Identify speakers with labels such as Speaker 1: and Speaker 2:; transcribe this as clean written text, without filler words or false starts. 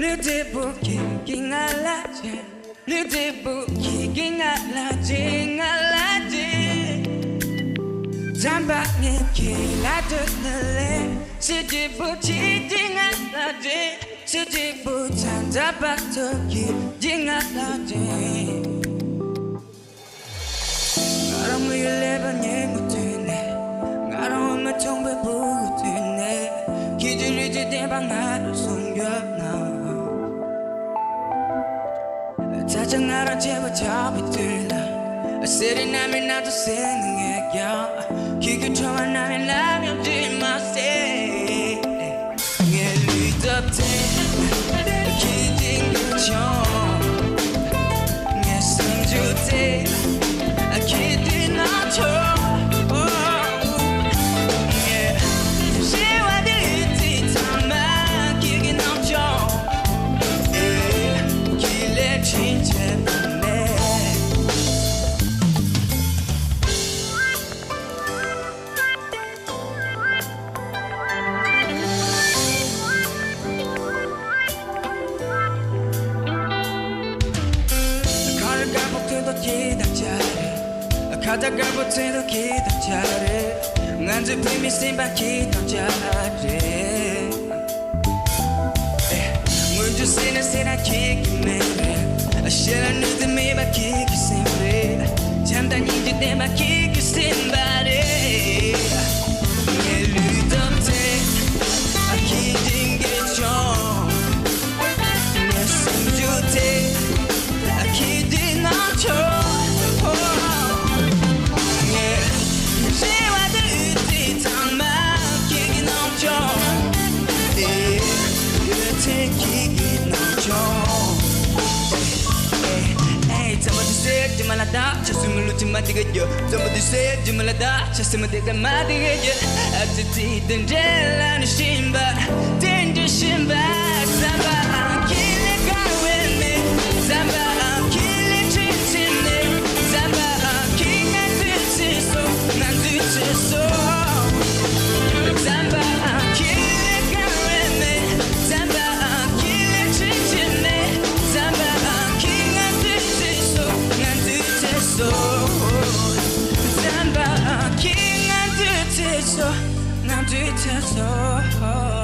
Speaker 1: le début qui n'a la tête, le début qui n'a la tête, Zamba qui la donne, c'est début qui n'a la tête, c'est début Zamba qui n'a la tête. 나랑 밀레반예 못했네 나랑 엄마 정배 보고했네 기질이 지대방 나를 숨겨놔 짜증 나라 제발 잡이 들라 세리 나면 나도 생각해 기분 좋아 나면 라면 뒷맛에 예 리더때 기진 그죠 내 숨주대 기대 나죠 yeah 시와들 있지 참아 기게 넘쳐 yeah 길에 진짜 보내 가를 가복해도 기다 잘해 가다가 못해도 기도 잘해 난 주품이 심한 기도 잘해 물 주시는 세나 기기 매래 싫은 느낌이 막히기 심해 잠단 이제 내 막히기 심발해 내 리듬대 기진 게좀내 숨주대 기대 나죠 Malada, just a little matigaya. Somebody said, Jumalada, just a matica matigaya. At the teeth and gel and a shimba, danger shimba, Zamba, I'm killing car with me, Zamba, I'm killing trees in me, Zamba, I'm king and bitches, so, not bitches, so, Zamba, I'm killing car with me, Zamba, I'm killing trees in me, Zamba, I'm king and bitches, so, so Zamba king and do it so now do it so